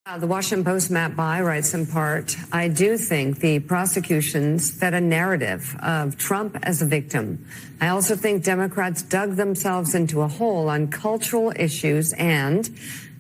The Washington Post, Matt Bai, writes in part, I do think the prosecutions fed a narrative of Trump as a victim. I also think Democrats dug themselves into a hole on cultural issues and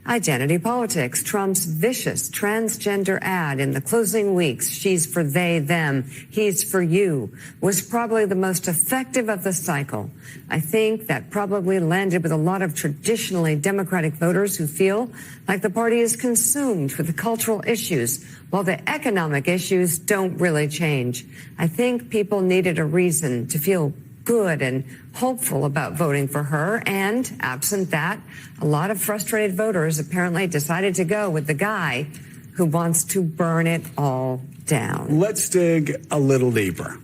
identity politics. Trump's vicious transgender ad in the closing weeks, she's for they, them, he's for you, was probably the most effective of the cycle. I think that probably landed with a lot of traditionally Democratic voters who feel like the party is consumed with the cultural issues, while the economic issues don't really change. I think people needed a reason to feel good and hopeful about voting for her, and absent that, a lot of frustrated voters apparently decided to go with the guy who wants to burn it all down. Let's dig a little deeper,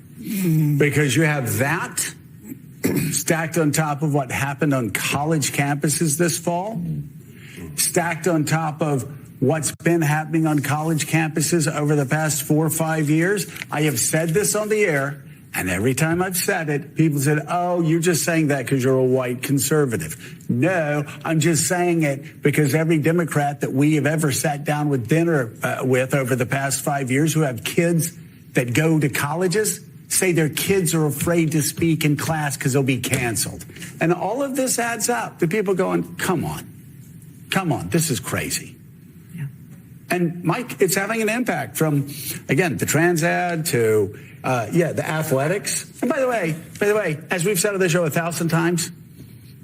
because you have that stacked on top of what happened on college campuses this fall, stacked on top of what's been happening on college campuses over the past 4 or 5 years. I have said this on the air, and every time I've said it, people said, oh, you're just saying that because you're a white conservative. No, I'm just saying it because every Democrat that we have ever sat down with dinner with over the past 5 years who have kids that go to colleges say their kids are afraid to speak in class because they'll be canceled. And all of this adds up to people going, come on, this is crazy. And Mike, it's having an impact from, again, the trans ad to, the athletics. And by the way, as we've said on the show 1,000 times,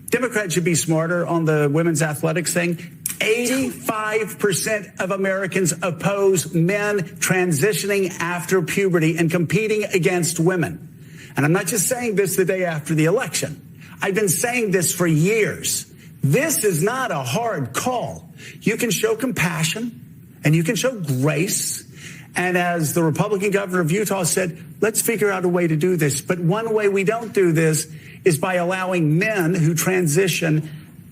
Democrats should be smarter on the women's athletics thing. 85% of Americans oppose men transitioning after puberty and competing against women. And I'm not just saying this the day after the election. I've been saying this for years. This is not a hard call. You can show compassion and you can show grace. And as the Republican governor of Utah said, let's figure out a way to do this. But one way we don't do this is by allowing men who transition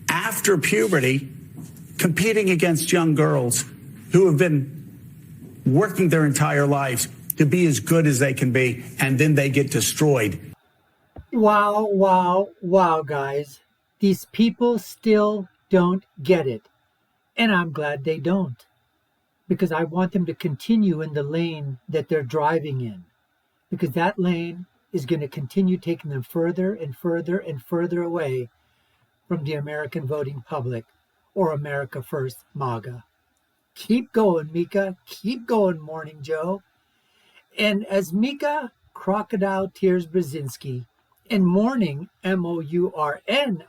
after puberty competing against young girls who have been working their entire lives to be as good as they can be, and then they get destroyed. Wow, guys. These people still don't get it. And I'm glad they don't, because I want them to continue in the lane that they're driving in, because that lane is going to continue taking them further and further and further away from the American voting public, or America First MAGA. Keep going, Mika. Keep going, Morning Joe. And as Mika Crocodile Tears Brzezinski and Morning Mourning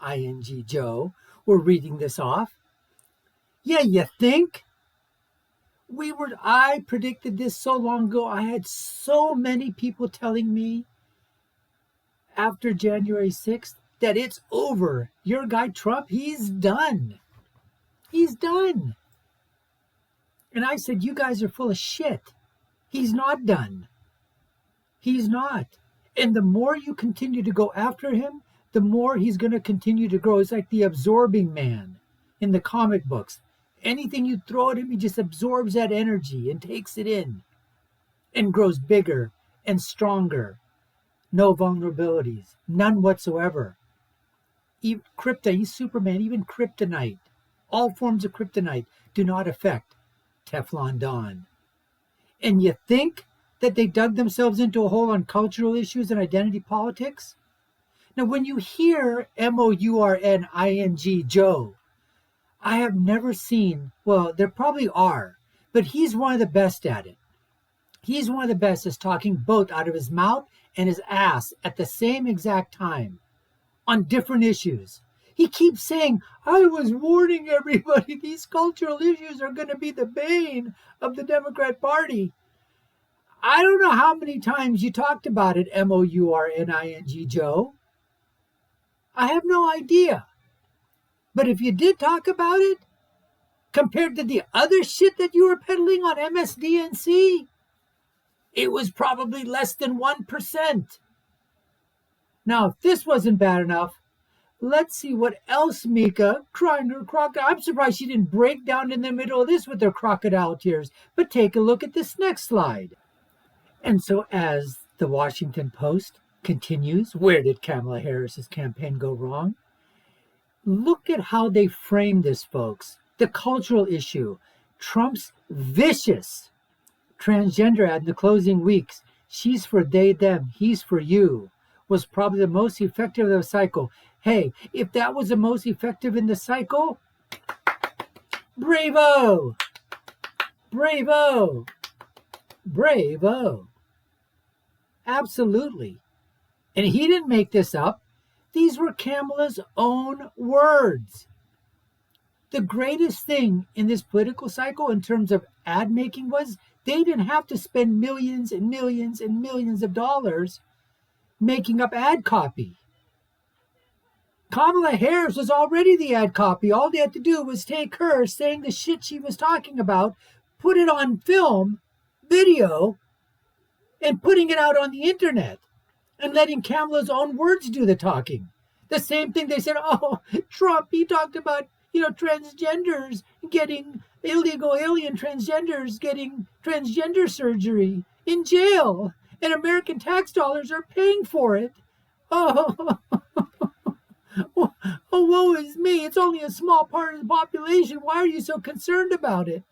Joe were reading this off, yeah, you think? I predicted this so long ago. I had so many people telling me after January 6th that it's over. Your guy Trump, he's done. He's done. And I said, you guys are full of shit. He's not done. He's not. And the more you continue to go after him, the more he's going to continue to grow. It's like the absorbing man in the comic books. Anything you throw at him, he just absorbs that energy and takes it in and grows bigger and stronger. No vulnerabilities, none whatsoever. Even kryptonite, he's Superman, even kryptonite. All forms of kryptonite do not affect Teflon Don. And you think that they dug themselves into a hole on cultural issues and identity politics? Now, when you hear Mourning Joe, I have never seen, well, there probably are, but he's one of the best at it. He's one of the best at talking both out of his mouth and his ass at the same exact time on different issues. He keeps saying, I was warning everybody, these cultural issues are going to be the bane of the Democrat Party. I don't know how many times you talked about it, Mourning Joe. I have no idea. But if you did talk about it, compared to the other shit that you were peddling on MSNBC, it was probably less than 1%. Now, if this wasn't bad enough, let's see what else Mika, crying her crocodile. I'm surprised she didn't break down in the middle of this with her crocodile tears. But take a look at this next slide. And so as the Washington Post continues, where did Kamala Harris's campaign go wrong? Look at how they frame this, folks. The cultural issue. Trump's vicious transgender ad in the closing weeks, she's for they, them, he's for you, was probably the most effective of the cycle. Hey, if that was the most effective in the cycle, bravo! Bravo! Bravo! Absolutely. And he didn't make this up. These were Kamala's own words. The greatest thing in this political cycle in terms of ad making was they didn't have to spend millions and millions and millions of dollars making up ad copy. Kamala Harris was already the ad copy. All they had to do was take her saying the shit she was talking about, put it on film, video, and putting it out on the internet and letting Kamala's own words do the talking. The same thing they said, oh, Trump, he talked about, transgenders getting illegal alien transgenders getting transgender surgery in jail, and American tax dollars are paying for it. Oh, oh, woe is me. It's only a small part of the population. Why are you so concerned about it?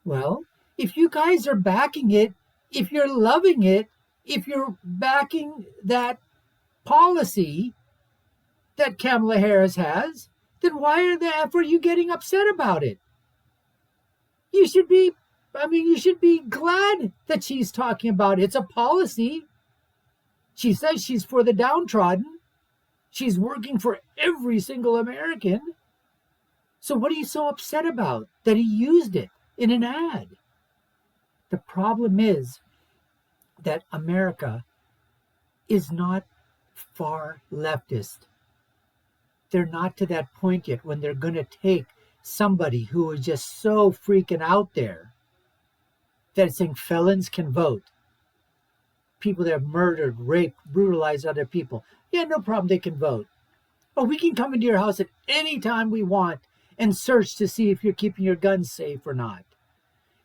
Well, if you guys are backing it, if you're loving it, if you're backing that policy that Kamala Harris has, then why the F are you getting upset about it? You should be glad that she's talking about it. It's a policy. She says she's for the downtrodden. She's working for every single American. So what are you so upset about that he used it in an ad? The problem is that America is not far leftist. They're not to that point yet when they're going to take somebody who is just so freaking out there that it's saying felons can vote. People that have murdered, raped, brutalized other people. Yeah, no problem, they can vote. But we can come into your house at any time we want and search to see if you're keeping your guns safe or not.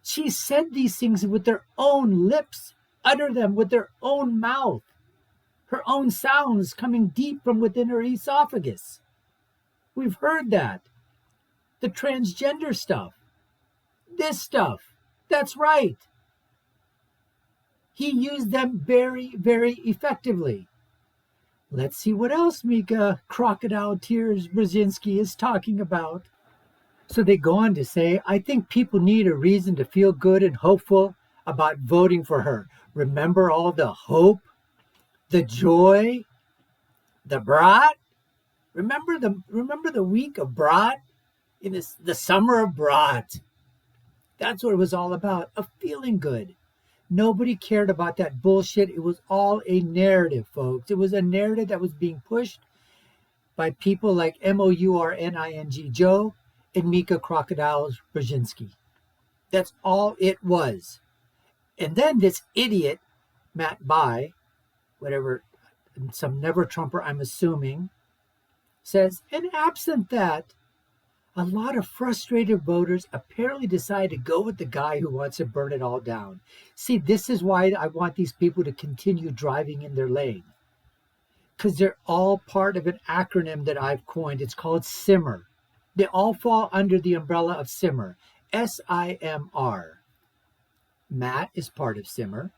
She said these things with their own lips, utter them with their own mouth, her own sounds coming deep from within her esophagus. We've heard that. The transgender stuff. This stuff. That's right. He used them very, very effectively. Let's see what else Mika Crocodile Tears Brzezinski is talking about. So they go on to say, I think people need a reason to feel good and hopeful about voting for her. Remember all the hope, the joy, the brat? Remember the week of brat? In the summer of brat. That's what it was all about, of feeling good. Nobody cared about that bullshit. It was all a narrative, folks. It was a narrative that was being pushed by people like Mourning Joe and Mika Crocodile Brzezinski. That's all it was. And then this idiot, Matt Bai, whatever, some never-Trumper, I'm assuming, says, and absent that, a lot of frustrated voters apparently decide to go with the guy who wants to burn it all down. See, this is why I want these people to continue driving in their lane. Because they're all part of an acronym that I've coined. It's called SIMMER. They all fall under the umbrella of SIMMER. SIMR. Matt is part of SIMMER.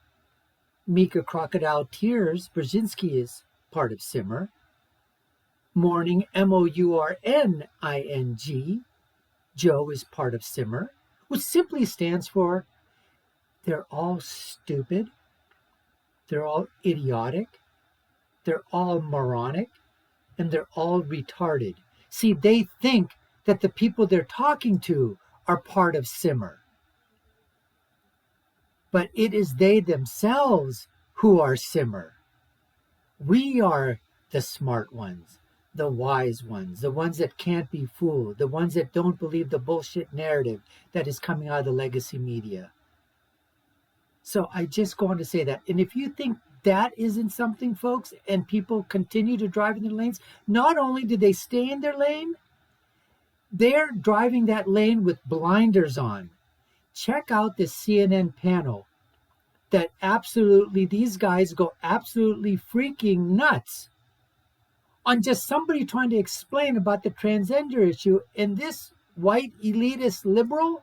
Mika Crocodile Tears Brzezinski is part of SIMMER. Mourning, Mourning, Joe is part of SIMMER, which simply stands for they're all stupid, they're all idiotic, they're all moronic, and they're all retarded. See, they think that the people they're talking to are part of SIMMER. But it is they themselves who are SIMMER. We are the smart ones, the wise ones, the ones that can't be fooled, the ones that don't believe the bullshit narrative that is coming out of the legacy media. So I just go on to say that. And if you think that isn't something, folks, and people continue to drive in their lanes, not only do they stay in their lane, they're driving that lane with blinders on. Check out this CNN panel that absolutely, these guys go absolutely freaking nuts on just somebody trying to explain about the transgender issue. And this white elitist liberal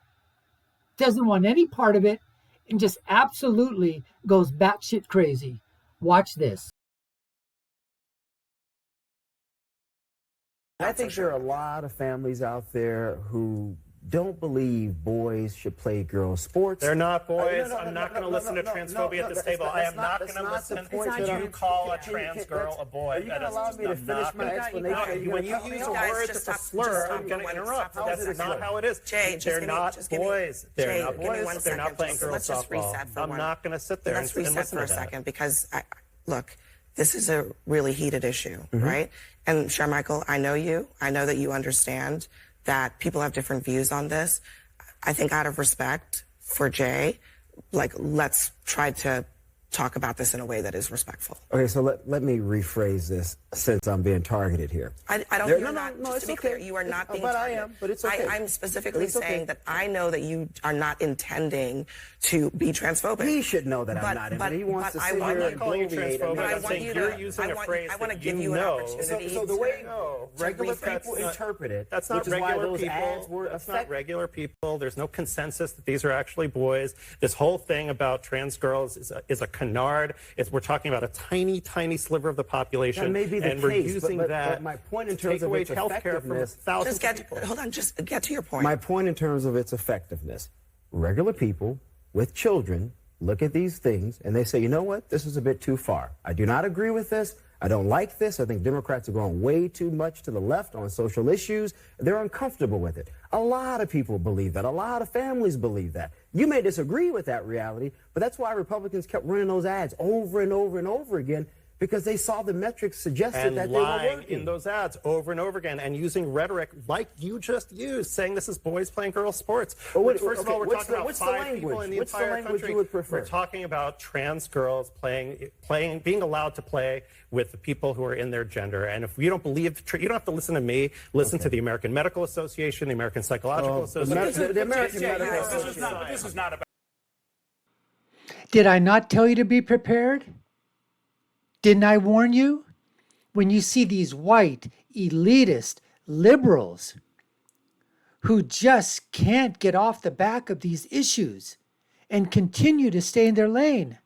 doesn't want any part of it, and just absolutely goes batshit crazy. Watch this. I think there are a lot of families out there who don't believe boys should play girls' sports. They're not boys. I'm not going to listen to transphobia at this table. I am not going to listen to you call a trans girl a boy. Are you going to allow me to finish my explanation? When you use a word that's a slur, I'm going to interrupt. That's not how it is. They're not boys. They're not boys. They're not playing girls' softball. I'm not going to sit there and listen to that. Let's reset for a second, because, look, this is a really heated issue, right? And Sharmichael, I know you. I know that you understand that people have different views on this. I think out of respect for Jay, like, let's try to talk about this in a way that is respectful. Okay, so let me rephrase this since I'm being targeted here. I don't. You're not. Just to be clear, you are not being targeted. I am, but it's okay. I'm specifically saying that I know that you are not intending to be transphobic. He should know that I'm not. But he wants to sit here and bloviate. I'm saying you're using a phrase that you know. So the way regular people interpret it, that's not regular people. That's not regular people. There's no consensus that these are actually boys. This whole thing about trans girls is a canard. We're talking about a tiny, tiny sliver of the population. That may be the and case, we're using but my point in terms of its effectiveness. Just get to your point. My point in terms of its effectiveness. Regular people with children look at these things and they say, you know what, this is a bit too far. I do not agree with this. I don't like this. I think Democrats are going way too much to the left on social issues. They're uncomfortable with it. A lot of people believe that. A lot of families believe that. You may disagree with that reality, but that's why Republicans kept running those ads over and over and over again, because they saw the metrics suggested that they were working. In those ads over and over again and using rhetoric like you just used, saying this is boys playing girls sports. First of all, we're talking about 5 people in the entire country. You would prefer? We're talking about trans girls being allowed to play with the people who are in their gender. And if you don't believe, you don't have to listen to me. Listen to the American Medical Association, the American Psychological Association. The American Medical Association. This is not about. Did I not tell you to be prepared? Didn't I warn you? When you see these white, elitist liberals who just can't get off the back of these issues and continue to stay in their lane.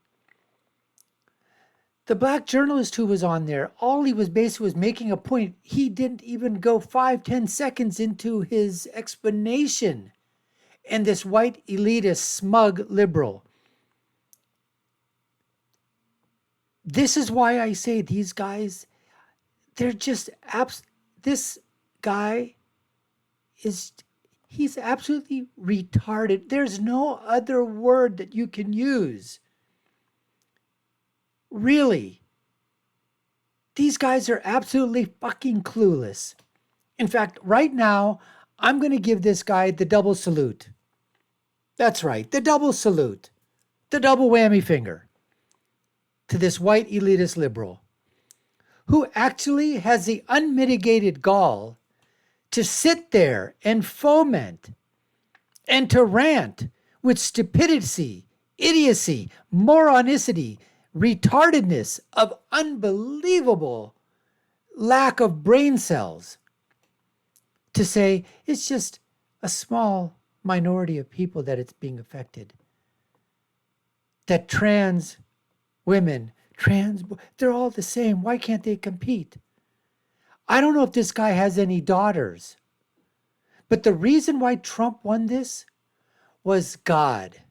The black journalist who was on there, all he was basically was making a point. He didn't even go 5-10 seconds into his explanation. And this white, elitist, smug liberal. This is why I say these guys, they're just, this guy he's absolutely retarded. There's no other word that you can use. Really. These guys are absolutely fucking clueless. In fact, right now, I'm going to give this guy the double salute. That's right, the double salute. The double whammy finger. To this white elitist liberal who actually has the unmitigated gall to sit there and foment and to rant with stupidity, idiocy, moronicity, retardedness of unbelievable lack of brain cells, to say it's just a small minority of people that it's being affected. That trans women, they're all the same. Why can't they compete? I don't know if this guy has any daughters, but the reason why Trump won this was God.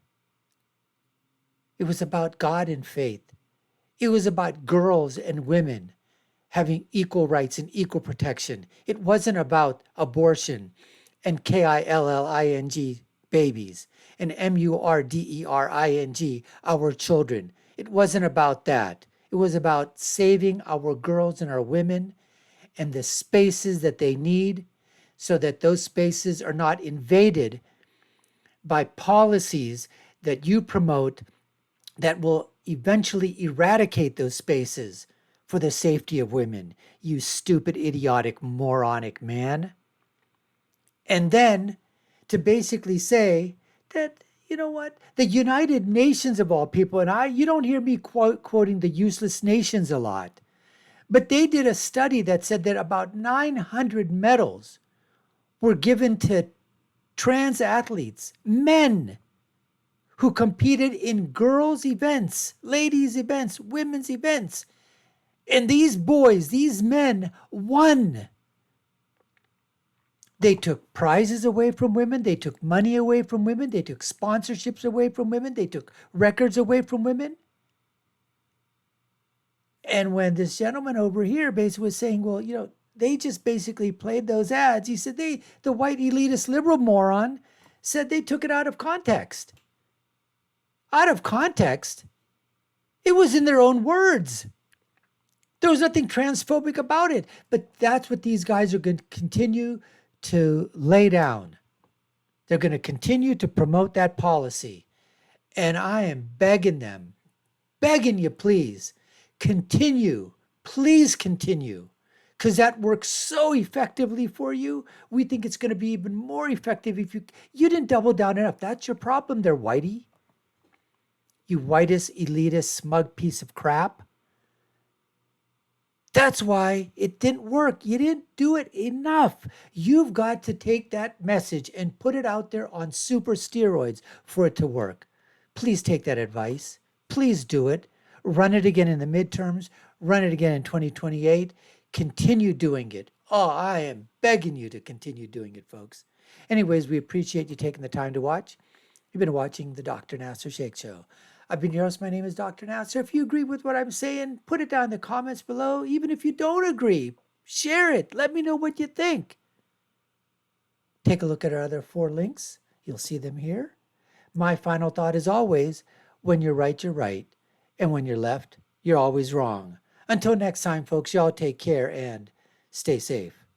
It was about God and faith. It was about girls and women having equal rights and equal protection. It wasn't about abortion and KILLING babies and MURDERING, our children. It wasn't about that. It was about saving our girls and our women and the spaces that they need so that those spaces are not invaded by policies that you promote that will eventually eradicate those spaces for the safety of women, you stupid, idiotic, moronic man. And then to basically say that, you know what, the United Nations of all people, and you don't hear me quoting the useless nations a lot, but they did a study that said that about 900 medals were given to trans athletes, men, who competed in girls' events, ladies' events, women's events. And these boys, these men won. They took prizes away from women. They took money away from women. They took sponsorships away from women. They took records away from women. And when this gentleman over here basically was saying, well, they just basically played those ads. He said the white elitist liberal moron said they took it out of context. Out of context? It was in their own words. There was nothing transphobic about it. But that's what these guys are going to continue to lay down. They're going to continue to promote that policy. And I am begging them, begging you, please, continue. Please continue. Because that works so effectively for you. We think it's going to be even more effective if you didn't double down enough. That's your problem there, whitey. You whitest, elitist, smug piece of crap. That's why it didn't work. You didn't do it enough. You've got to take that message and put it out there on super steroids for it to work. Please take that advice. Please do it. Run it again in the midterms. Run it again in 2028. Continue doing it. Oh, I am begging you to continue doing it, folks. Anyways, we appreciate you taking the time to watch. You've been watching the Dr. Nasser Sheikh Show. I've been your host. My name is Dr. Nasser. If you agree with what I'm saying, put it down in the comments below. Even if you don't agree, share it. Let me know what you think. Take a look at our other 4 links. You'll see them here. My final thought is always, when you're right, you're right. And when you're left, you're always wrong. Until next time, folks, y'all take care and stay safe.